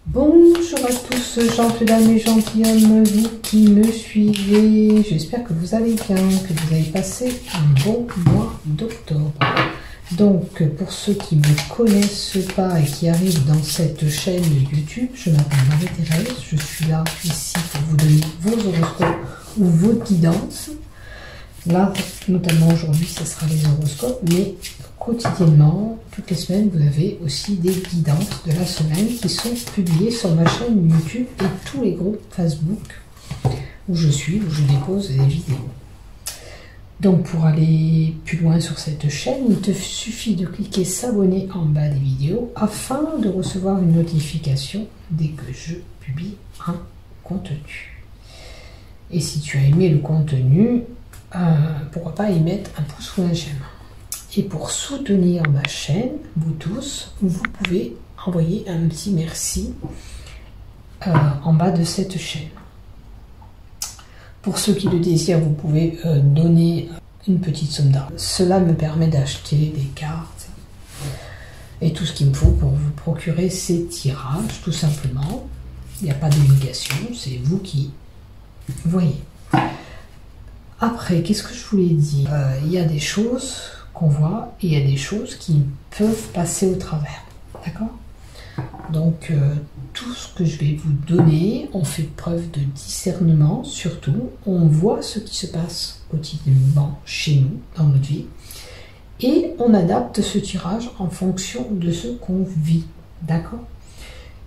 Bonjour à tous, gentes dames et gentilshommes, vous qui me suivez. J'espère que vous allez bien, que vous avez passé un bon mois d'octobre. Donc, pour ceux qui ne me connaissent pas et qui arrivent dans cette chaîne YouTube, je m'appelle Marie-Thérèse. Je suis là, ici, pour vous donner vos horoscopes ou vos guidances. Là, notamment aujourd'hui, ce sera les horoscopes, mais quotidiennement, toutes les semaines, vous avez aussi des guidances de la semaine qui sont publiées sur ma chaîne YouTube et tous les groupes Facebook où je suis, où je dépose des vidéos. Donc pour aller plus loin sur cette chaîne, il te suffit de cliquer s'abonner en bas des vidéos afin de recevoir une notification dès que je publie un contenu. Et si tu as aimé le contenu, pourquoi pas y mettre un pouce ou un j'aime. Et pour soutenir ma chaîne, vous tous, vous pouvez envoyer un petit merci en bas de cette chaîne. Pour ceux qui le désirent, vous pouvez donner une petite somme d'argent. Cela me permet d'acheter des cartes et tout ce qu'il me faut pour vous procurer ces tirages, tout simplement. Il n'y a pas d'obligation, c'est vous qui voyez. Après, qu'est-ce que je voulais dire? Il y a des choses qu'on voit et il y a des choses qui peuvent passer au travers. D'accord? Donc, tout ce que je vais vous donner, on fait preuve de discernement, surtout. On voit ce qui se passe quotidiennement chez nous, dans notre vie. Et on adapte ce tirage en fonction de ce qu'on vit. D'accord?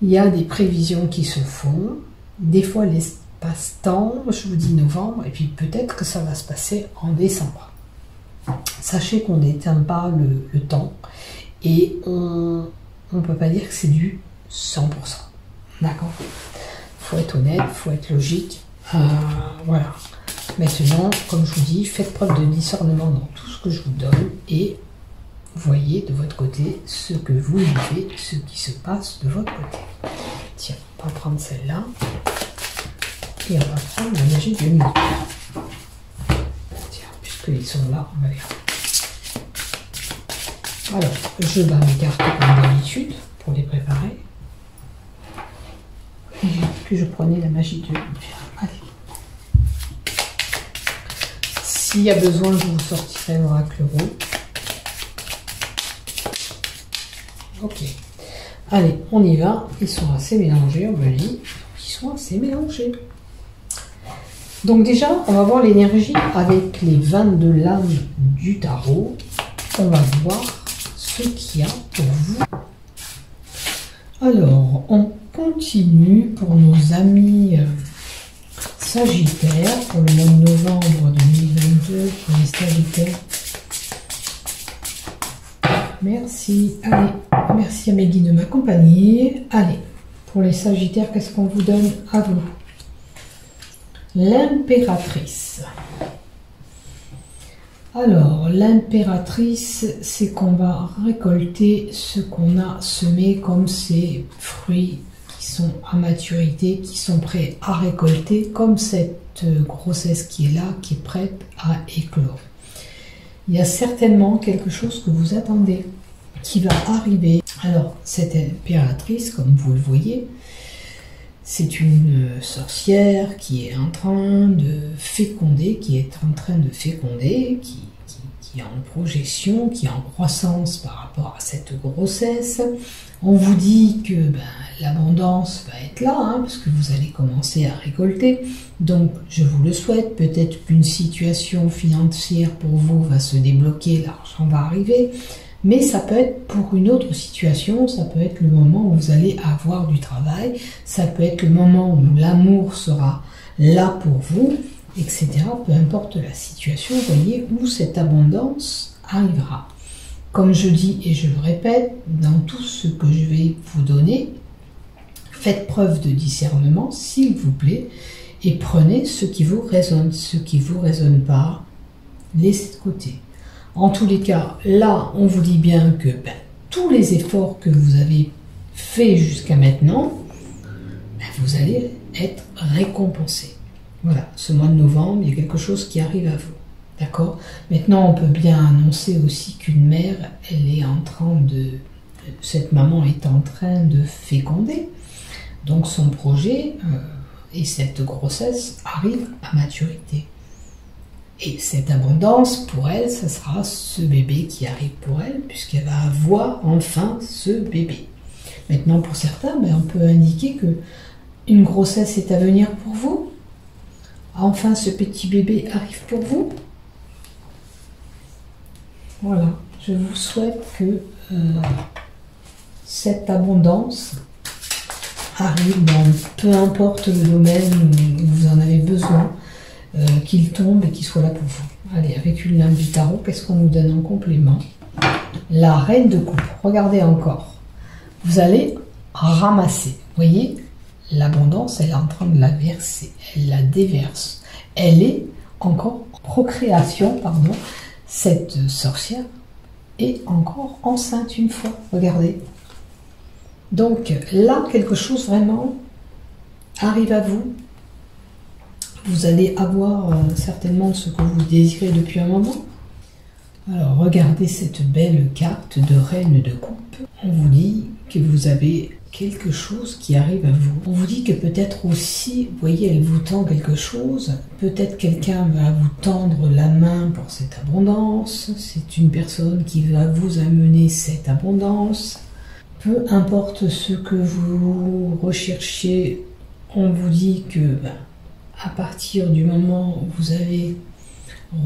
Il y a des prévisions qui se font. Des fois, l'espace-temps, je vous dis novembre, et puis peut-être que ça va se passer en décembre. Sachez qu'on n'éteint pas le temps et on ne peut pas dire que c'est du 100%. D'accord? Il faut être honnête, il faut être logique. Voilà. Maintenant, comme je vous dis, faites preuve de discernement dans tout ce que je vous donne et voyez de votre côté ce que vous vivez, ce qui se passe de votre côté. Tiens, on va prendre celle-là et on va prendre la magie du milieu. Ils sont là, on va les faire. Alors, je bats mes cartes comme d'habitude pour les préparer. Et puis je prenais la magie de lumière. Allez. S'il y a besoin, je vous sortirai l'oracle roux. Ok. Allez, on y va. Ils sont assez mélangés, on me dit. Ils sont assez mélangés. Donc déjà, on va voir l'énergie avec les 22 lames du tarot. On va voir ce qu'il y a pour vous. Alors, on continue pour nos amis Sagittaires, pour le mois de novembre 2022, pour les Sagittaires. Merci. Allez, merci à mes guides de m'accompagner. Allez, pour les Sagittaires, qu'est-ce qu'on vous donne à vous? L'impératrice. Alors, l'impératrice, c'est qu'on va récolter ce qu'on a semé comme ces fruits qui sont à maturité, qui sont prêts à récolter, comme cette grossesse qui est là, qui est prête à éclore. Il y a certainement quelque chose que vous attendez, qui va arriver. Alors, cette impératrice, comme vous le voyez, c'est une sorcière qui est en train de féconder, qui est en projection, qui est en croissance par rapport à cette grossesse. On vous dit que l'abondance va être là, hein, parce que vous allez commencer à récolter. Donc, je vous le souhaite. Peut-être qu'une situation financière pour vous va se débloquer, l'argent va arriver. Mais ça peut être pour une autre situation, ça peut être le moment où vous allez avoir du travail, ça peut être le moment où l'amour sera là pour vous, etc. Peu importe la situation, vous voyez, où cette abondance arrivera. Comme je dis et je le répète, dans tout ce que je vais vous donner, faites preuve de discernement, s'il vous plaît, et prenez ce qui vous résonne. Ce qui ne vous résonne pas, laissez de côté. En tous les cas, là, on vous dit bien que tous les efforts que vous avez faits jusqu'à maintenant, vous allez être récompensé. Voilà, ce mois de novembre, il y a quelque chose qui arrive à vous. D'accord? Maintenant, on peut bien annoncer aussi qu'une mère, elle est en train de... Cette maman est en train de féconder. Donc son projet et cette grossesse arrivent à maturité. Et cette abondance, pour elle, ce sera ce bébé qui arrive pour elle, puisqu'elle va avoir enfin ce bébé. Maintenant, pour certains, on peut indiquer que une grossesse est à venir pour vous. Enfin, ce petit bébé arrive pour vous. Voilà, je vous souhaite que cette abondance arrive dans peu importe le domaine où vous en avez besoin, qu'il tombe et qu'il soit là pour vous. Allez, avec une lame du tarot, qu'est-ce qu'on nous donne en complément? La reine de coupe. Regardez encore. Vous allez ramasser. Vous voyez, l'abondance, elle est en train de la verser. Elle la déverse. Elle est encore en procréation, pardon. Cette sorcière est encore enceinte une fois. Regardez. Donc là, quelque chose vraiment arrive à vous. Vous allez avoir certainement ce que vous désirez depuis un moment. Alors, regardez cette belle carte de reine de coupe. On vous dit que vous avez quelque chose qui arrive à vous. On vous dit que peut-être aussi, vous voyez, elle vous tend quelque chose. Peut-être quelqu'un va vous tendre la main pour cette abondance. C'est une personne qui va vous amener cette abondance. Peu importe ce que vous recherchez, on vous dit que à partir du moment où vous avez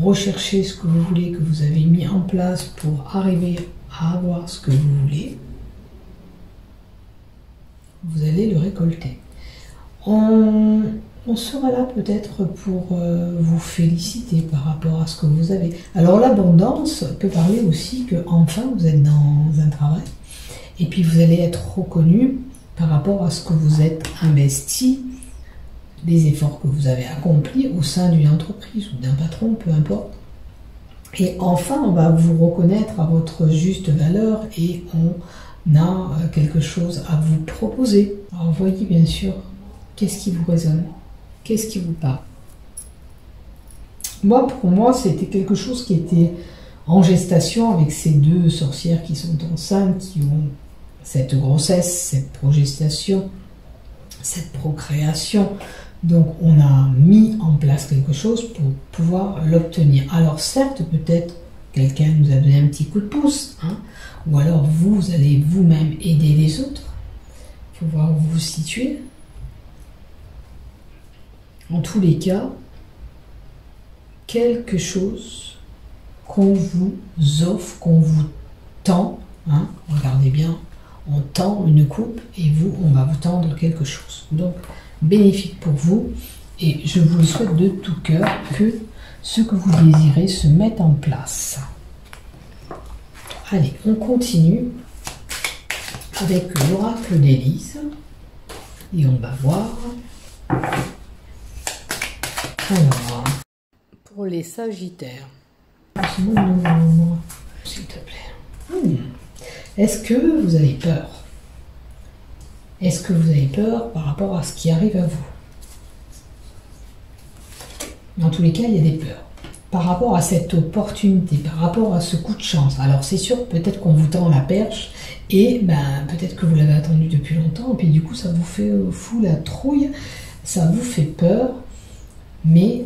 recherché ce que vous voulez, que vous avez mis en place pour arriver à avoir ce que vous voulez, vous allez le récolter. On sera là peut-être pour vous féliciter par rapport à ce que vous avez. Alors l'abondance peut parler aussi que enfin vous êtes dans un travail et puis vous allez être reconnu par rapport à ce que vous êtes investi, les efforts que vous avez accomplis au sein d'une entreprise ou d'un patron, peu importe. Et enfin, on va vous reconnaître à votre juste valeur et on a quelque chose à vous proposer. Alors voyez bien sûr, qu'est-ce qui vous résonne? Qu'est-ce qui vous parle? Moi, pour moi, c'était quelque chose qui était en gestation avec ces deux sorcières qui sont enceintes, qui ont cette grossesse, cette progestation, cette procréation. Donc on a mis en place quelque chose pour pouvoir l'obtenir. Alors certes, peut-être quelqu'un nous a donné un petit coup de pouce, hein, ou alors vous allez vous-même aider les autres. Il faut voir où vous vous situez. En tous les cas, quelque chose qu'on vous offre, qu'on vous tend, hein, regardez bien, on tend une coupe et vous, on va vous tendre quelque chose. Donc, bénéfique pour vous et je vous le souhaite de tout cœur que ce que vous désirez se mette en place. Allez, on continue avec l'oracle d'Élise et on va voir. Alors, pour les Sagittaires, s'il te plaît. Est-ce que vous avez peur? Est-ce que vous avez peur par rapport à ce qui arrive à vous? Dans tous les cas, il y a des peurs. Par rapport à cette opportunité, par rapport à ce coup de chance. Alors c'est sûr, peut-être qu'on vous tend la perche et peut-être que vous l'avez attendu depuis longtemps et puis du coup ça vous fait fou la trouille, ça vous fait peur, mais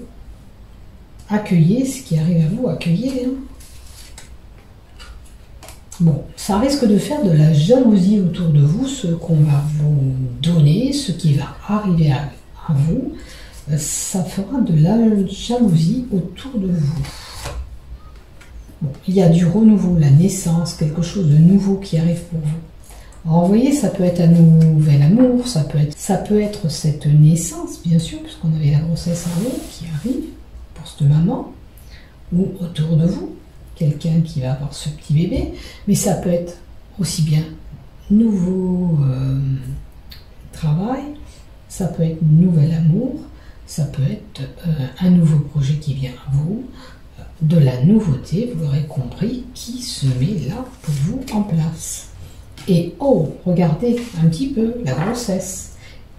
accueillez ce qui arrive à vous, accueillez. Bon, ça risque de faire de la jalousie autour de vous, ce qu'on va vous donner, ce qui va arriver à vous. Ça fera de la jalousie autour de vous. Bon, il y a du renouveau, la naissance, quelque chose de nouveau qui arrive pour vous. Alors vous voyez, ça peut être un nouvel amour, ça peut être cette naissance, bien sûr, puisqu'on avait la grossesse en haut qui arrive pour cette maman, ou autour de vous. Quelqu'un qui va avoir ce petit bébé, mais ça peut être aussi bien nouveau travail, ça peut être nouvel amour, ça peut être un nouveau projet qui vient à vous, de la nouveauté, vous l'aurez compris, qui se met là pour vous en place. Et oh, regardez un petit peu la grossesse,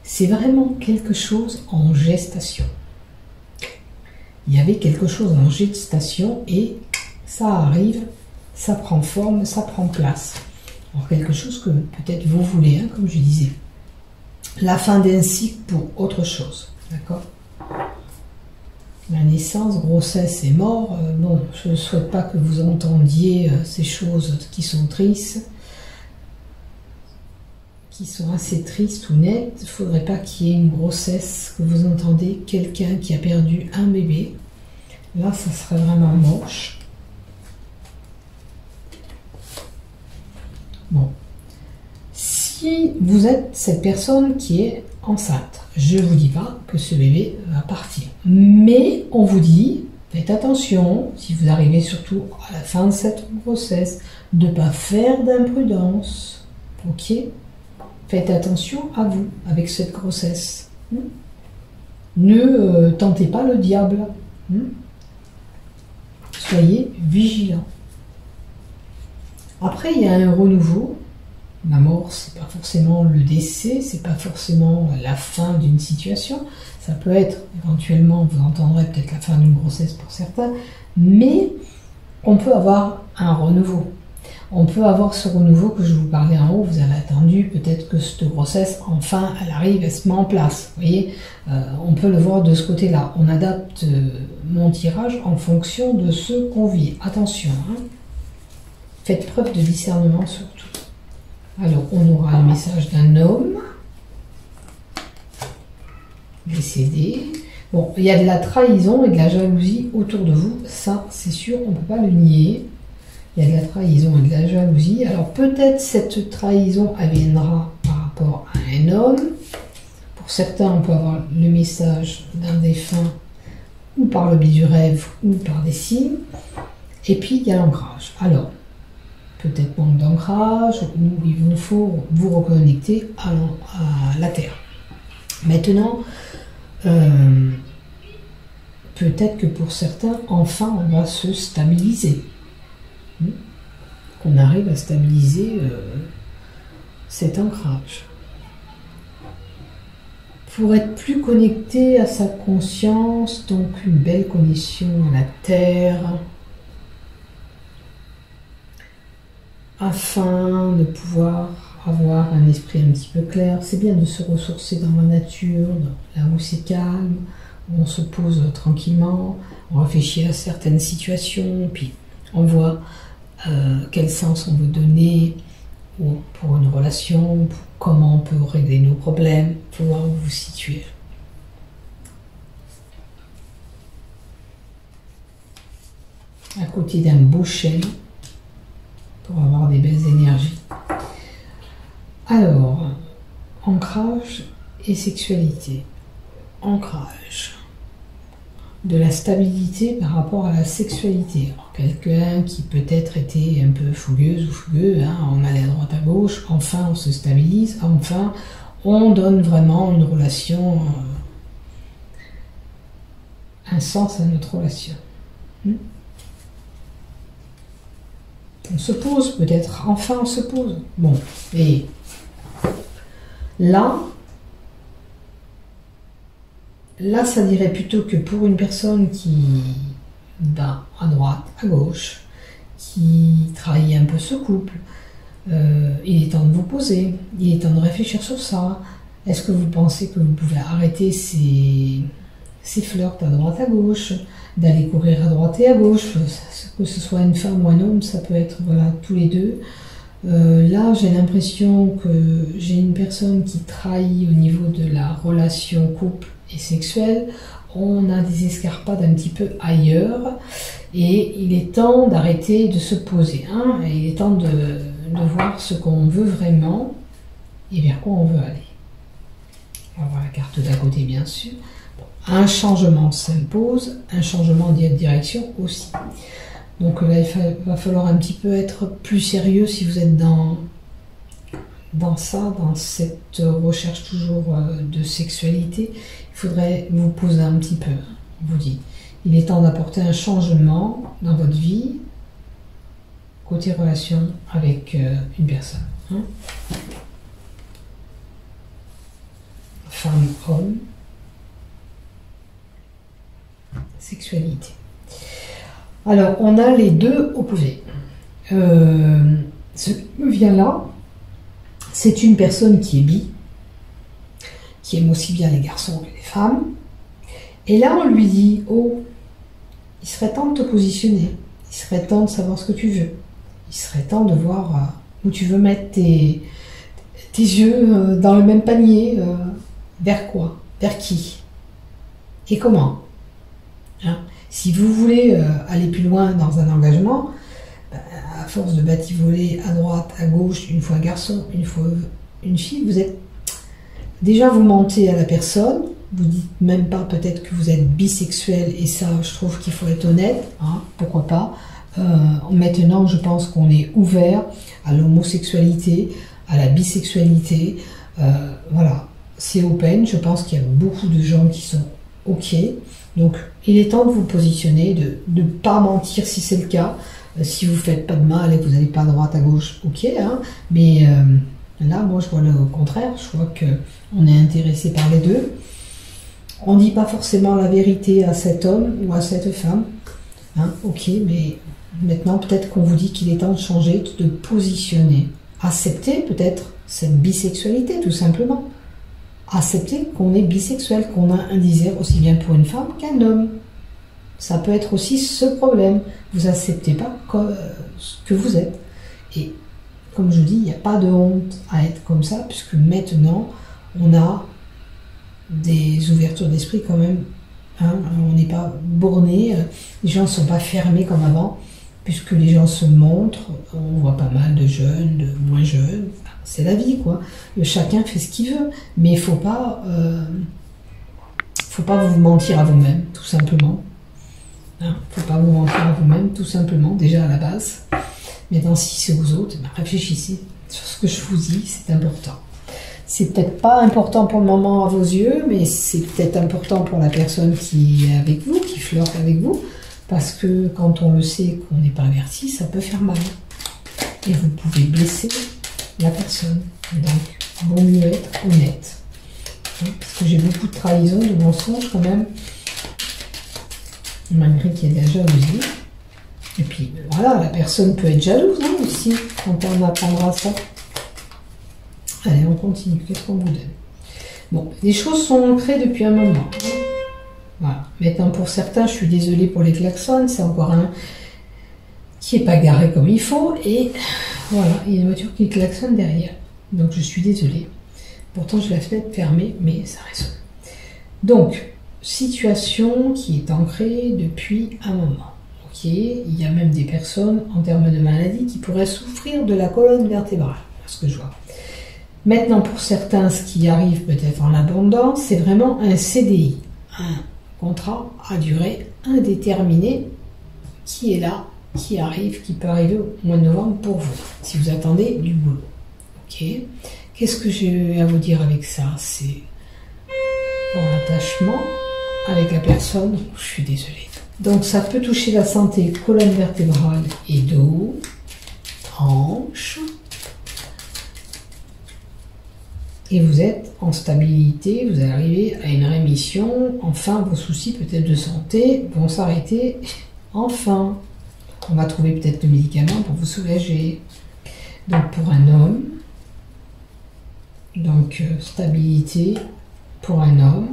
c'est vraiment quelque chose en gestation. Il y avait quelque chose en gestation et ça arrive, ça prend forme, ça prend place. Alors quelque chose que peut-être vous voulez, hein, comme je disais. la fin d'un cycle pour autre chose. D'accord? La naissance, grossesse et mort, bon, je ne souhaite pas que vous entendiez ces choses qui sont tristes, qui sont assez tristes ou nettes. Il ne faudrait pas qu'il y ait une grossesse, que vous entendez quelqu'un qui a perdu un bébé. Là, ça serait vraiment moche. Bon. Si vous êtes cette personne qui est enceinte, je ne vous dis pas que ce bébé va partir. Mais on vous dit, faites attention, si vous arrivez surtout à la fin de cette grossesse, de ne pas faire d'imprudence. Ok? Faites attention à vous avec cette grossesse. Ne tentez pas le diable. Soyez vigilants. Après, il y a un renouveau. La mort, c'est pas forcément le décès, c'est pas forcément la fin d'une situation. Ça peut être, éventuellement, vous entendrez peut-être la fin d'une grossesse pour certains, mais on peut avoir un renouveau. On peut avoir ce renouveau que je vous parlais en haut, vous avez attendu peut-être que cette grossesse, enfin, elle arrive, elle se met en place. Vous voyez, on peut le voir de ce côté-là. On adapte mon tirage en fonction de ce qu'on vit. Attention, hein. Faites preuve de discernement surtout. Alors, on aura le message d'un homme décédé. Bon, il y a de la trahison et de la jalousie autour de vous. Ça, c'est sûr, on ne peut pas le nier. Il y a de la trahison et de la jalousie. Alors, peut-être cette trahison, elle viendra par rapport à un homme. Pour certains, on peut avoir le message d'un défunt ou par le biais du rêve ou par des signes. Et puis, il y a l'ancrage. Alors, peut-être manque d'ancrage, ou il vous faut vous reconnecter à la Terre. Maintenant, peut-être que pour certains, enfin, on va se stabiliser. Qu'on arrive à stabiliser cet ancrage. Pour être plus connecté à sa conscience, donc une belle connexion à la Terre, afin de pouvoir avoir un esprit un petit peu clair. C'est bien de se ressourcer dans la nature, là où c'est calme, où on se pose tranquillement, on réfléchit à certaines situations, puis on voit quel sens on veut donner pour une relation, pour comment on peut régler nos problèmes, pour voir où vous vous situez. À côté d'un beau chêne, pour avoir des belles énergies. Alors, ancrage et sexualité. Ancrage. De la stabilité par rapport à la sexualité. Quelqu'un qui peut-être était un peu fougueuse ou fougueux, hein, on allait à droite à gauche, enfin on se stabilise, enfin on donne vraiment une relation, un sens à notre relation. On se pose peut-être, enfin on se pose. Bon, et là, ça dirait plutôt que pour une personne qui va à droite, à gauche, qui trahit un peu ce couple, il est temps de vous poser, il est temps de réfléchir sur ça. Est-ce que vous pensez que vous pouvez arrêter ces flirts à droite, à gauche, d'aller courir à droite et à gauche, que ce soit une femme ou un homme, ça peut être voilà, tous les deux. Là, j'ai l'impression que j'ai une personne qui trahit au niveau de la relation couple et sexuelle. On a des escarpades un petit peu ailleurs et il est temps d'arrêter de se poser. Hein, et il est temps de voir ce qu'on veut vraiment et vers quoi on veut aller. On va voir la carte d'à côté, bien sûr. Un changement s'impose, un changement de direction aussi. Donc là, il va falloir un petit peu être plus sérieux si vous êtes dans ça, dans cette recherche toujours de sexualité. Il faudrait vous poser un petit peu. On vous dit, il est temps d'apporter un changement dans votre vie, côté relation avec une personne. Hein. Femme, homme. Sexualité. Alors, on a les deux opposés. Ce qui me vient là, c'est une personne qui est bi, qui aime aussi bien les garçons que les femmes. Et là, on lui dit, oh, il serait temps de te positionner, il serait temps de savoir ce que tu veux, il serait temps de voir où tu veux mettre tes yeux dans le même panier, vers quoi, vers qui et comment. Hein? Si vous voulez aller plus loin dans un engagement, à force de bativoler à droite, à gauche, une fois un garçon, une fois une fille, vous êtes déjà, vous mentez à la personne, vous dites même pas peut-être que vous êtes bisexuel, et ça, je trouve qu'il faut être honnête, hein, pourquoi pas. Maintenant, je pense qu'on est ouvert à l'homosexualité, à la bisexualité, voilà, c'est open, je pense qu'il y a beaucoup de gens qui sont ok, donc il est temps de vous positionner, de ne pas mentir si c'est le cas, si vous faites pas de mal et que vous n'allez pas à droite, à gauche, ok, hein, mais là, moi, je vois le contraire, je vois qu'on est intéressé par les deux. On ne dit pas forcément la vérité à cet homme ou à cette femme, hein, ok, mais maintenant, peut-être qu'on vous dit qu'il est temps de changer, de positionner. Accepter peut-être cette bisexualité, tout simplement. Accepter qu'on est bisexuel, qu'on a un désir aussi bien pour une femme qu'un homme. Ça peut être aussi ce problème. Vous acceptez pas ce que vous êtes. Et comme je dis, il n'y a pas de honte à être comme ça, puisque maintenant, on a des ouvertures d'esprit quand même. Hein, on n'est pas borné, les gens ne sont pas fermés comme avant, puisque les gens se montrent, on voit pas mal de jeunes, de moins jeunes, c'est la vie, quoi. Chacun fait ce qu'il veut, mais il ne faut pas vous mentir à vous-même, tout simplement. Il ne faut pas vous mentir à vous-même, tout simplement, déjà à la base. Maintenant, si c'est aux autres, réfléchissez sur ce que je vous dis, c'est important. C'est peut-être pas important pour le moment à vos yeux, mais c'est peut-être important pour la personne qui est avec vous, qui flirte avec vous, parce que quand on le sait qu'on n'est pas averti, ça peut faire mal. Et vous pouvez blesser la personne. Donc, il vaut mieux être honnête. Parce que j'ai beaucoup de trahison, de mensonges quand même, malgré qu'il y ait de la jalousie. Et puis, voilà, la personne peut être jalouse hein, aussi, quand on apprendra ça. Allez, on continue. Qu'est-ce qu'on vous donne? Bon, les choses sont ancrées depuis un moment. Voilà. Maintenant, pour certains, je suis désolée pour les klaxons, c'est encore un qui n'est pas garé comme il faut, et voilà, il y a une voiture qui klaxonne derrière. Donc, je suis désolée. Pourtant, j'ai la fenêtre fermée, mais ça résonne. Donc, situation qui est ancrée depuis un moment. Ok, il y a même des personnes, en termes de maladie, qui pourraient souffrir de la colonne vertébrale, ce que je vois. Maintenant, pour certains, ce qui arrive peut-être en abondance, c'est vraiment un CDI, un contrat à durée indéterminée qui est là, qui arrive, qui peut arriver au mois de novembre pour vous, si vous attendez du boulot. Ok. Qu'est-ce que j'ai à vous dire avec ça? C'est bon attachement avec la personne, je suis désolée. Donc ça peut toucher la santé, colonne vertébrale et dos, hanche. Et vous êtes en stabilité, vous allez arriver à une rémission, enfin vos soucis peut-être de santé vont s'arrêter, enfin. On va trouver peut-être le médicament pour vous soulager. Donc pour un homme, donc stabilité pour un homme.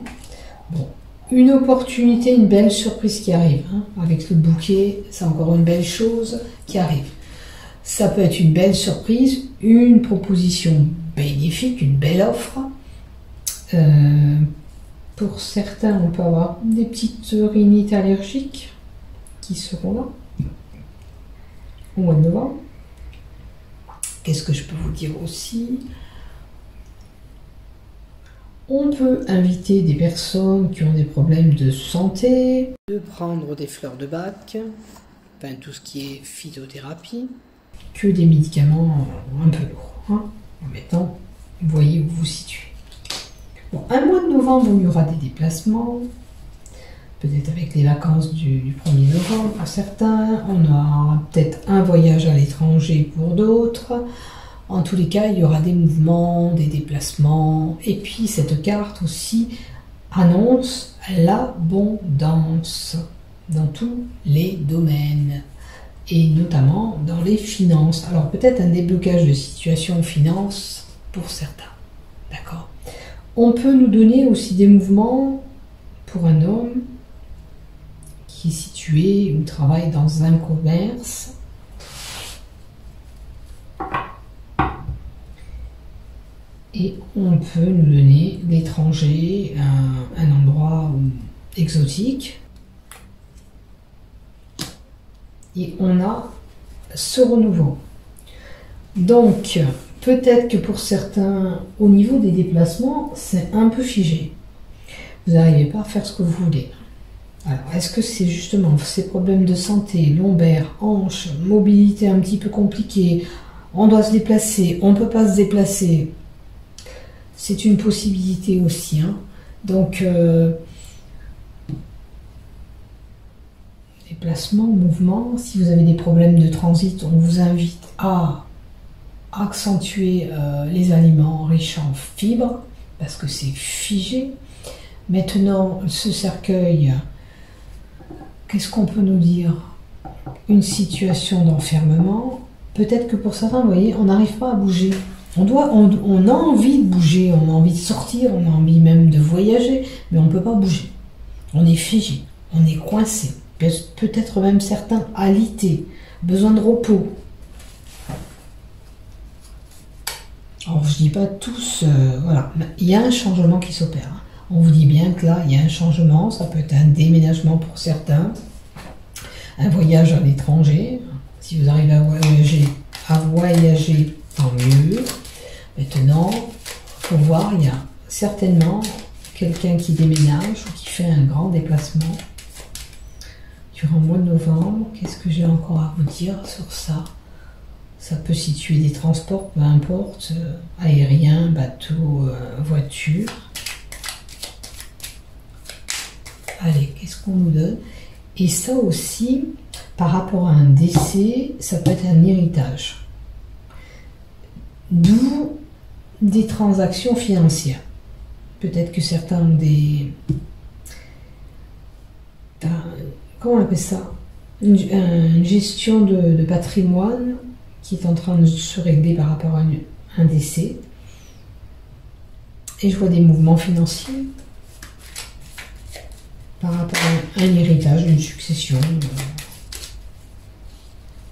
Bon, une opportunité, une belle surprise qui arrive. Hein. Avec le bouquet, c'est encore une belle chose qui arrive. Ça peut être une belle surprise, une proposition bénéfique, une belle offre. Pour certains, on peut avoir des petites rhinites allergiques qui seront là au mois de novembre. Qu'est-ce que je peux vous dire aussi? On peut inviter des personnes qui ont des problèmes de santé, de prendre des fleurs de bac, enfin tout ce qui est phytothérapie, que des médicaments un peu lourds. Hein. Maintenant, vous voyez où vous vous situez. Bon, un mois de novembre où il y aura des déplacements, peut-être avec les vacances du 1er novembre pour certains, on aura peut-être un voyage à l'étranger pour d'autres. En tous les cas, il y aura des mouvements, des déplacements, et puis cette carte aussi annonce l'abondance dans tous les domaines, et notamment dans les finances. Alors peut-être un déblocage de situation en finance pour certains, d'accord? On peut nous donner aussi des mouvements pour un homme qui est situé ou travaille dans un commerce. Et on peut nous donner l'étranger, un endroit exotique. Et on a ce renouveau. Donc, peut-être que pour certains, au niveau des déplacements, c'est un peu figé. Vous n'arrivez pas à faire ce que vous voulez. Alors, est-ce que c'est justement ces problèmes de santé, lombaire, hanche, mobilité un petit peu compliquée, on doit se déplacer, on ne peut pas se déplacer? C'est une possibilité aussi. Hein. Donc, déplacement, mouvement, si vous avez des problèmes de transit, on vous invite à accentuer les aliments riches en fibres, parce que c'est figé. Maintenant, ce cercueil, qu'est-ce qu'on peut nous dire? Une situation d'enfermement. Peut-être que pour certains, vous voyez, on n'arrive pas à bouger. On a envie de bouger, on a envie de sortir, on a envie même de voyager, mais on ne peut pas bouger. On est figé, on est coincé. Peut-être même certains alités, besoin de repos. Alors je ne dis pas tous, voilà, il y a un changement qui s'opère. Hein. On vous dit bien que là, il y a un changement, ça peut être un déménagement pour certains, un voyage à l'étranger. Si vous arrivez à voyager, tant mieux. Maintenant, pour voir, il y a certainement quelqu'un qui déménage ou qui fait un grand déplacement durant le mois de novembre. Qu'est-ce que j'ai encore à vous dire sur ça? Ça peut situer des transports, peu importe, aérien, bateau, voiture. Allez, qu'est-ce qu'on nous donne? Et ça aussi, par rapport à un décès, ça peut être un héritage. D'où des transactions financières. Peut-être que certains ont des... Comment on appelle ça? Une gestion de patrimoine qui est en train de se régler par rapport à un décès. Et je vois des mouvements financiers par rapport à un héritage, une succession.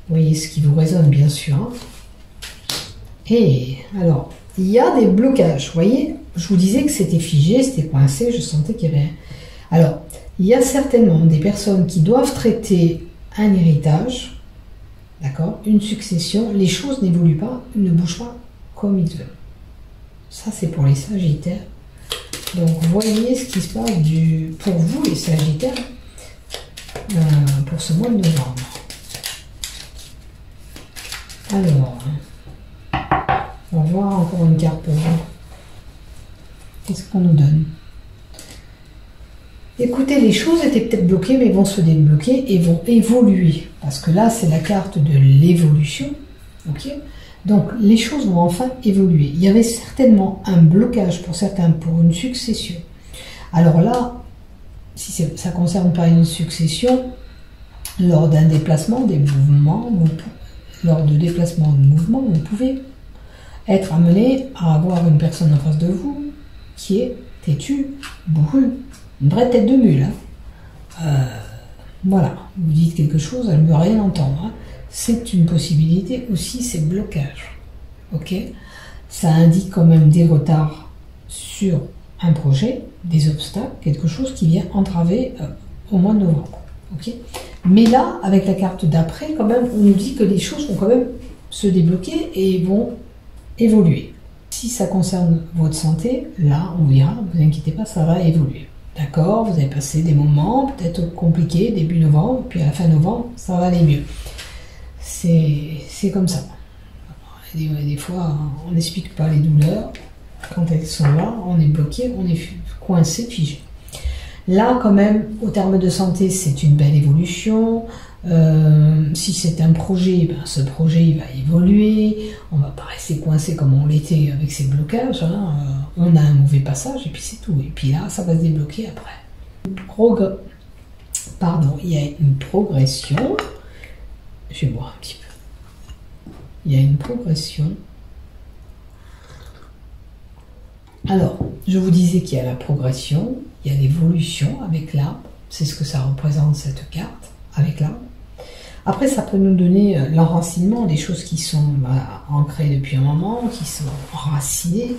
Vous voyez ce qui vous résonne, bien sûr. Hein. Et alors, il y a des blocages. Vous voyez, je vous disais que c'était figé, c'était coincé, je sentais qu'il y avait... Alors, il y a certainement des personnes qui doivent traiter un héritage, d'accord, une succession. Les choses n'évoluent pas, ne bougent pas comme ils veulent. Ça, c'est pour les Sagittaires. Donc, voyez ce qui se passe pour vous, les Sagittaires, pour ce mois de novembre. Alors, on va voir encore une carte pour vous. Qu'est-ce qu'on nous donne? Écoutez, les choses étaient peut-être bloquées, mais vont se débloquer et vont évoluer. Parce que là, c'est la carte de l'évolution. Ok? Donc, les choses vont enfin évoluer. Il y avait certainement un blocage pour certains pour une succession. Alors là, si ça ne concerne pas une succession, lors d'un déplacement, des mouvements, lors de déplacements de mouvements, vous pouvez être amené à avoir une personne en face de vous qui est têtue, bourrue, une vraie tête de mule. Hein. Voilà, vous dites quelque chose, elle ne veut rien entendre. Hein. C'est une possibilité aussi, ces blocages. Ok? Ça indique quand même des retards sur un projet, des obstacles, quelque chose qui vient entraver au mois de novembre. Ok? Mais là, avec la carte d'après, quand même, on nous dit que les choses vont quand même se débloquer et vont évoluer. Si ça concerne votre santé, là, on verra, ne vous inquiétez pas, ça va évoluer. D'accord? Vous avez passé des moments peut-être compliqués, début novembre, puis à la fin novembre, ça va aller mieux. C'est comme ça. Des fois, on n'explique pas les douleurs. Quand elles sont là, on est bloqué, on est coincé, figé. Là, quand même, au terme de santé, c'est une belle évolution. Si c'est un projet, ben, ce projet il va évoluer. On ne va pas rester coincé comme on l'était avec ces blocages. Hein. On a un mauvais passage et puis c'est tout. Et puis là, ça va se débloquer après. Pardon, il y a une progression. Je vais boire un petit peu. Il y a une progression Alors, je vous disais qu'il y a la progression, il y a l'évolution avec l'arbre. C'est ce que ça représente cette carte, avec l'arbre. Après, ça peut nous donner l'enracinement, des choses qui sont ancrées depuis un moment, qui sont enracinées.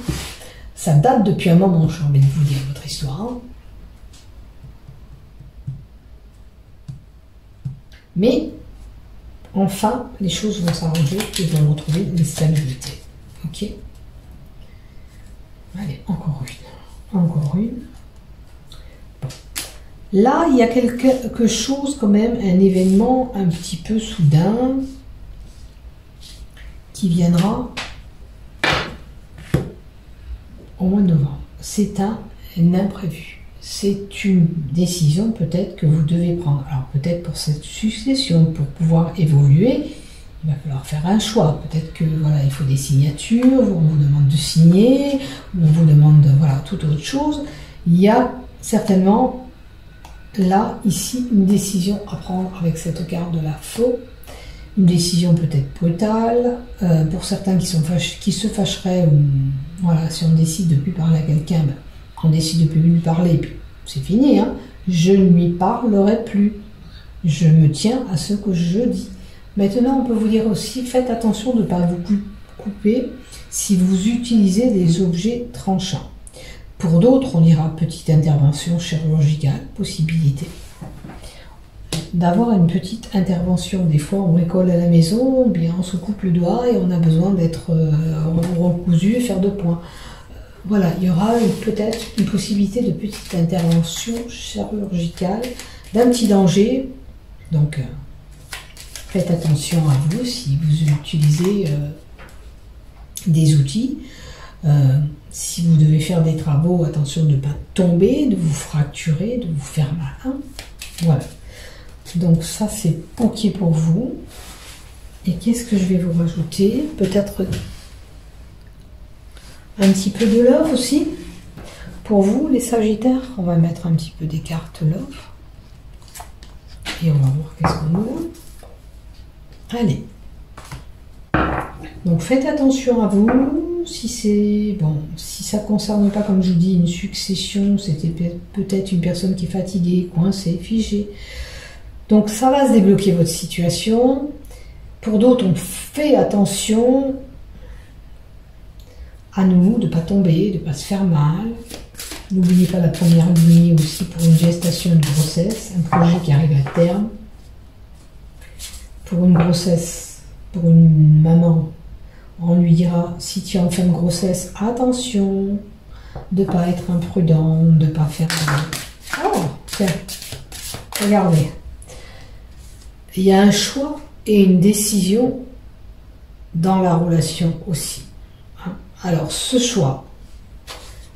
Ça date depuis un moment, j'ai envie de vous dire, votre histoire. Mais, enfin, les choses vont s'arranger et vont retrouver une stabilité. Ok? Allez, encore une. Encore une. Bon. Là, il y a quelque chose quand même, un événement un petit peu soudain qui viendra au mois de novembre. C'est un imprévu. C'est une décision peut-être que vous devez prendre. Alors peut-être pour cette succession, pour pouvoir évoluer, il va falloir faire un choix. Peut-être que voilà, il faut des signatures, on vous demande de signer, ou on vous demande voilà, toute autre chose. Il y a certainement là, ici, une décision à prendre avec cette carte de la faux. Une décision peut-être brutale. Pour certains qui se fâcheraient, voilà, si on décide de ne plus parler à quelqu'un, ben, on décide de ne plus lui parler, et puis c'est fini. Hein. Je ne lui parlerai plus. Je me tiens à ce que je dis. Maintenant, on peut vous dire aussi, faites attention de ne pas vous couper si vous utilisez des objets tranchants. Pour d'autres, on ira petite intervention chirurgicale, possibilité d'avoir une petite intervention. Des fois, on bricole à la maison, bien on se coupe le doigt et on a besoin d'être recousu et faire 2 points. Voilà, il y aura peut-être une possibilité de petite intervention chirurgicale, d'un petit danger. Donc, faites attention à vous si vous utilisez des outils. Si vous devez faire des travaux, attention de ne pas tomber, de vous fracturer, de vous faire mal. Hein. Voilà. Donc ça, c'est ok pour vous. Et qu'est-ce que je vais vous rajouter? Peut-être un petit peu de love aussi. Pour vous, les Sagittaires, on va mettre un petit peu des cartes love. Et on va voir qu'est-ce qu'on ouvre. Allez. Donc faites attention à vous. Si c'est bon, si ça ne concerne pas, comme je vous dis, une succession, c'était peut-être une personne qui est fatiguée, coincée, figée. Donc ça va se débloquer votre situation. Pour d'autres, on fait attention à nous, de ne pas tomber, de ne pas se faire mal. N'oubliez pas la première ligne aussi pour une gestation de grossesse, un projet qui arrive à terme. Pour une grossesse, pour une maman, on lui dira, si tu es en fin de grossesse, attention de ne pas être imprudent, de ne pas faire mal. Oh, tiens, regardez. Il y a un choix et une décision dans la relation aussi. Alors, ce choix,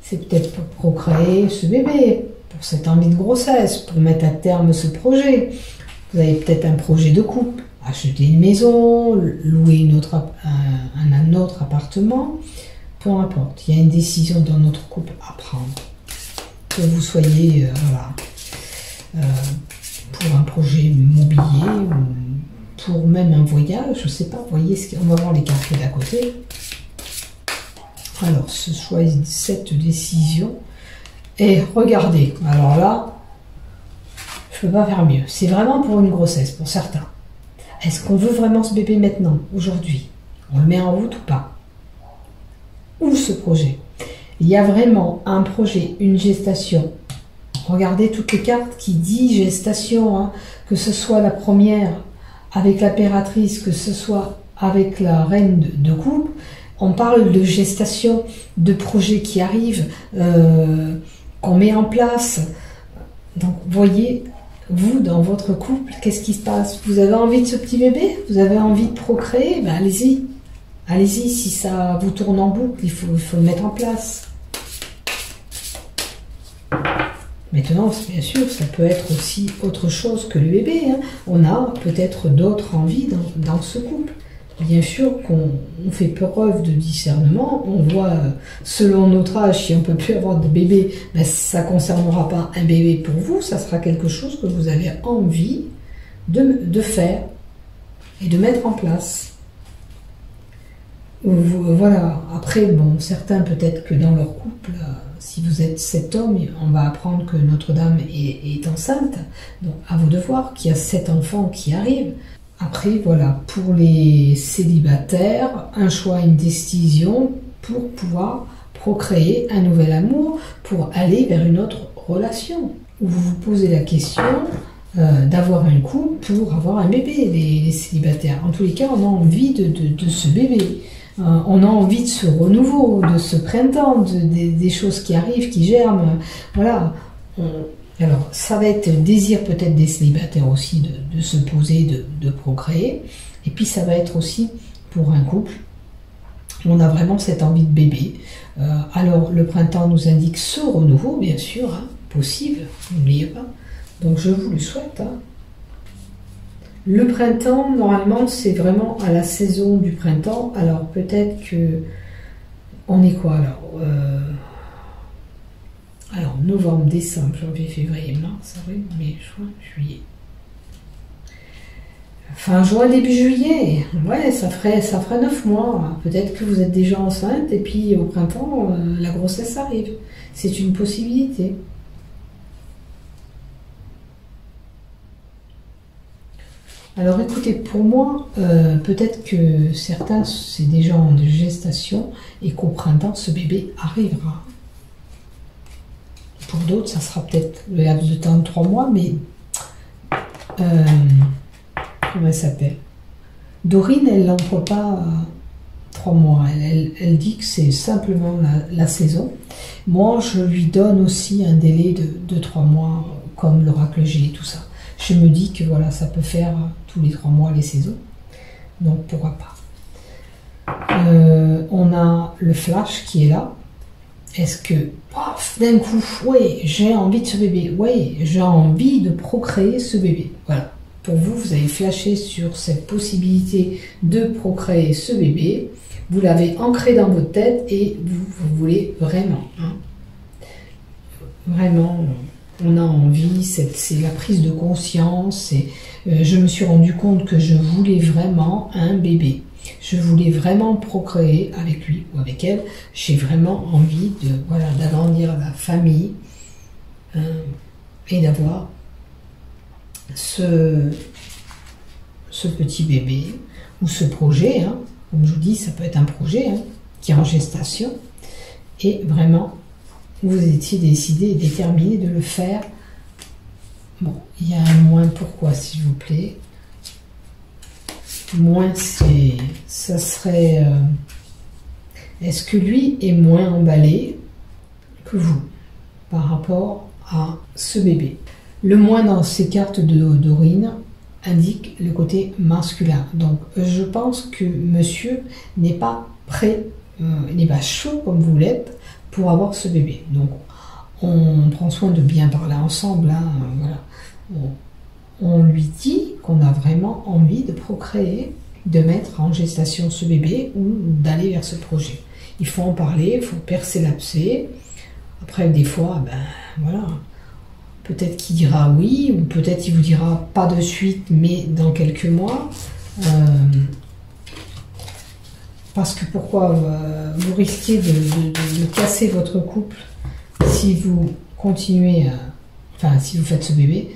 c'est peut-être pour procréer ce bébé, pour cette envie de grossesse, pour mettre à terme ce projet. Vous avez peut-être un projet de couple, acheter une maison, louer un autre appartement, peu importe. Il y a une décision dans notre couple à prendre. Que vous soyez pour un projet immobilier ou pour même un voyage, je ne sais pas, vous voyez, on va voir les cartes d'à côté. Alors, ce choix, cette décision, et regardez, alors là, je ne peux pas faire mieux. C'est vraiment pour une grossesse, pour certains. Est-ce qu'on veut vraiment ce bébé maintenant, aujourd'hui? On le met en route ou pas? Ou ce projet? Il y a vraiment un projet, une gestation. Regardez toutes les cartes qui disent gestation, hein, que ce soit la première avec l'impératrice, que ce soit avec la reine de coupe. On parle de gestation, de projets qui arrivent, qu'on met en place. Donc, voyez, vous, dans votre couple, qu'est-ce qui se passe? Vous avez envie de ce petit bébé? Vous avez envie de procréer? Ben, allez-y. Allez-y, si ça vous tourne en boucle, il faut le mettre en place. Maintenant, bien sûr, ça peut être aussi autre chose que le bébé. Hein. On a peut-être d'autres envies dans ce couple. Bien sûr qu'on fait preuve de discernement. On voit, selon notre âge, si on ne peut plus avoir de bébé, ben, ça ne concernera pas un bébé pour vous. Ça sera quelque chose que vous avez envie de faire et de mettre en place. Voilà, après, bon, certains peut-être que dans leur couple, si vous êtes cet homme, on va apprendre que Notre-Dame est enceinte, donc à vous de voir qu'il y a 7 enfants qui arrivent. Après, voilà, pour les célibataires, un choix, une décision pour pouvoir procréer un nouvel amour, pour aller vers une autre relation. Où vous vous posez la question d'avoir un couple pour avoir un bébé, les célibataires. En tous les cas, on a envie de ce bébé. On a envie de ce renouveau, de ce printemps, des choses qui arrivent, qui germent. Voilà. Alors, ça va être le désir peut-être des célibataires aussi de se poser, de procréer. Et puis, ça va être aussi pour un couple. On a vraiment cette envie de bébé. Alors, le printemps nous indique ce renouveau, bien sûr, hein, possible, n'oubliez pas. Donc, je vous le souhaite. Hein. Le printemps, normalement, c'est vraiment à la saison du printemps. Alors, peut-être que... On est quoi, alors, novembre, décembre, janvier, février, mars, avril, mai, juin, juillet. Fin juin, début juillet. Ouais, ça ferait 9 mois. Peut-être que vous êtes déjà enceinte et puis au printemps, la grossesse arrive. C'est une possibilité. Alors écoutez, pour moi, peut-être que certains, c'est déjà en gestation et qu'au printemps, ce bébé arrivera. Pour d'autres, ça sera peut-être le laps de temps de 3 mois, mais... comment elle s'appelle? Dorine, elle n'emploie pas 3 mois. Elle dit que c'est simplement la saison. Moi, je lui donne aussi un délai de 3 mois, comme l'oracle G et tout ça. Je me dis que voilà, ça peut faire tous les 3 mois les saisons. Donc pourquoi pas. On a le flash qui est là. Est-ce que, d'un coup, oui, j'ai envie de ce bébé. Oui, j'ai envie de procréer ce bébé. Voilà. Pour vous, vous avez flashé sur cette possibilité de procréer ce bébé. Vous l'avez ancré dans votre tête et vous voulez vraiment. Hein, vraiment... On a envie, c'est la prise de conscience. Je me suis rendu compte que je voulais vraiment un bébé. Je voulais vraiment procréer avec lui ou avec elle. J'ai vraiment envie d'agrandir la famille et d'avoir ce petit bébé ou ce projet. Hein. Comme je vous dis, ça peut être un projet qui est en gestation. Et vraiment... vous étiez décidé et déterminé de le faire. Bon, il y a un moins, pourquoi, s'il vous plaît? Moins, ça serait... est-ce que lui est moins emballé que vous par rapport à ce bébé? Le moins dans ces cartes de Dorine indique le côté masculin. Donc, je pense que monsieur n'est pas prêt, il n'est pas chaud comme vous l'êtes, pour avoir ce bébé. Donc, on prend soin de bien parler ensemble. Hein, voilà. On lui dit qu'on a vraiment envie de procréer, de mettre en gestation ce bébé ou d'aller vers ce projet. Il faut en parler, il faut percer l'abcès. Après, des fois, voilà. Peut-être qu'il dira oui, ou peut-être il vous dira pas de suite, mais dans quelques mois. Parce que pourquoi vous risquez de casser votre couple si vous continuez, si vous faites ce bébé.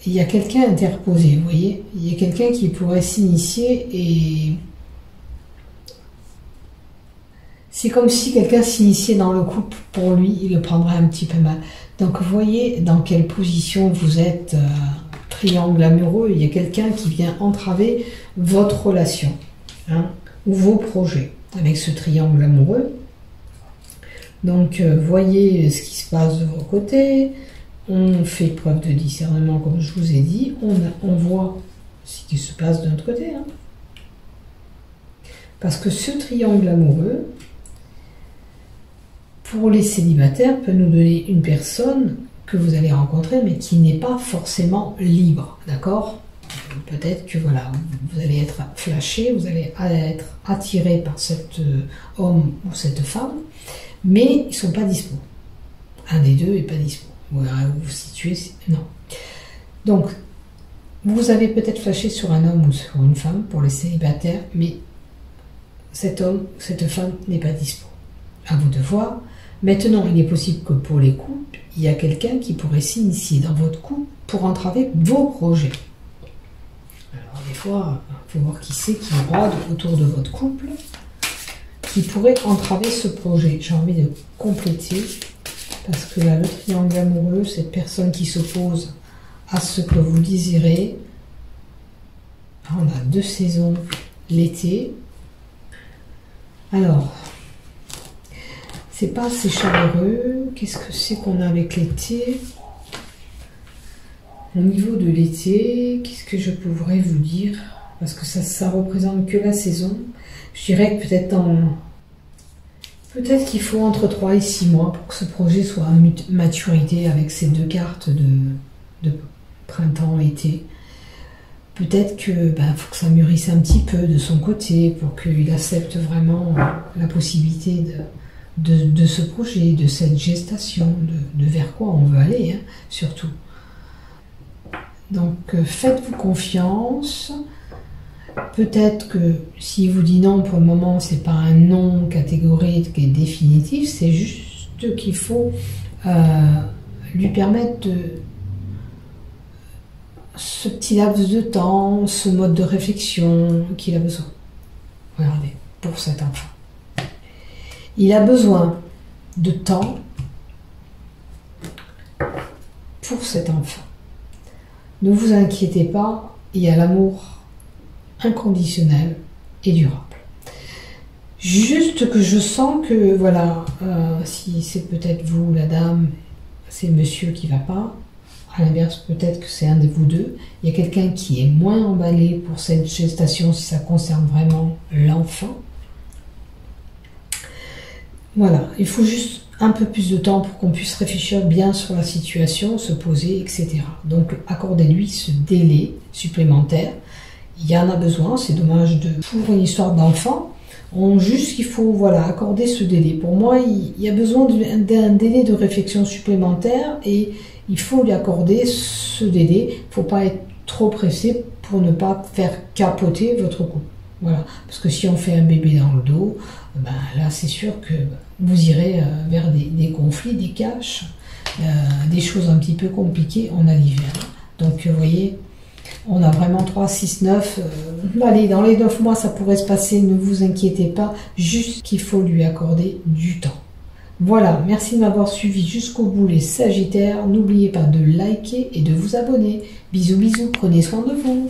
Il y a quelqu'un interposé, vous voyez. Il y a quelqu'un qui pourrait s'initier et... c'est comme si quelqu'un s'initiait dans le couple. Pour lui, il le prendrait un petit peu mal. Donc vous voyez dans quelle position vous êtes, triangle amoureux. Il y a quelqu'un qui vient entraver votre relation. Hein, ou vos projets avec ce triangle amoureux. Donc voyez ce qui se passe de vos côtés, on fait preuve de discernement comme je vous ai dit, on voit ce qui se passe de notre côté. Hein. Parce que ce triangle amoureux, pour les célibataires, peut nous donner une personne que vous allez rencontrer mais qui n'est pas forcément libre, d'accord ? Peut-être que voilà, vous allez être flashé, vous allez être attiré par cet homme ou cette femme, mais ils ne sont pas dispo. Un des deux n'est pas dispo. Vous vous situez, non. Donc, vous avez peut-être flashé sur un homme ou sur une femme pour les célibataires, mais cet homme, cette femme n'est pas dispo. À vous de voir. Maintenant, il est possible que pour les couples, il y a quelqu'un qui pourrait s'initier dans votre couple pour entraver vos projets. Alors des fois, il faut voir qui c'est qui rôde autour de votre couple, qui pourrait entraver ce projet. J'ai envie de compléter, parce que là, le triangle amoureux, cette personne qui s'oppose à ce que vous désirez. On a 2 saisons, l'été. Alors, c'est pas assez chaleureux. Qu'est-ce que c'est qu'on a avec l'été? Au niveau de l'été, qu'est-ce que je pourrais vous dire? Parce que ça représente que la saison. Je dirais que peut-être qu'il faut entre 3 et 6 mois pour que ce projet soit à maturité avec ces 2 cartes de printemps-été. Peut-être que faut que ça mûrisse un petit peu de son côté pour qu'il accepte vraiment la possibilité de ce projet, de cette gestation, de vers quoi on veut aller, hein, surtout. Donc faites-vous confiance. Peut-être que s'il vous dit non pour le moment, c'est pas un non catégorique et définitif, c'est juste qu'il faut lui permettre ce petit laps de temps, ce mode de réflexion qu'il a besoin. Regardez, pour cet enfant. Il a besoin de temps pour cet enfant. Ne vous inquiétez pas, il y a l'amour inconditionnel et durable. Juste que je sens que, voilà, si c'est peut-être vous, la dame, c'est monsieur qui va pas. À l'inverse, peut-être que c'est un de vous deux. Il y a quelqu'un qui est moins emballé pour cette gestation si ça concerne vraiment l'enfant. Voilà, il faut juste un peu plus de temps pour qu'on puisse réfléchir bien sur la situation, se poser, etc. Donc, accordez-lui ce délai supplémentaire. Il y en a besoin, c'est dommage pour une histoire d'enfant. Juste qu'il faut, voilà, accorder ce délai. Pour moi, il y a besoin d'un délai de réflexion supplémentaire et il faut lui accorder ce délai. Il ne faut pas être trop pressé pour ne pas faire capoter votre couple. Voilà. Parce que si on fait un bébé dans le dos, là c'est sûr que vous irez vers des conflits, des clashs, des choses un petit peu compliquées en l'hiver. Donc vous voyez, on a vraiment 3, 6, 9. Allez, dans les 9 mois ça pourrait se passer, ne vous inquiétez pas, juste qu'il faut lui accorder du temps. Voilà, merci de m'avoir suivi jusqu'au bout les Sagittaires. N'oubliez pas de liker et de vous abonner. Bisous, bisous, prenez soin de vous.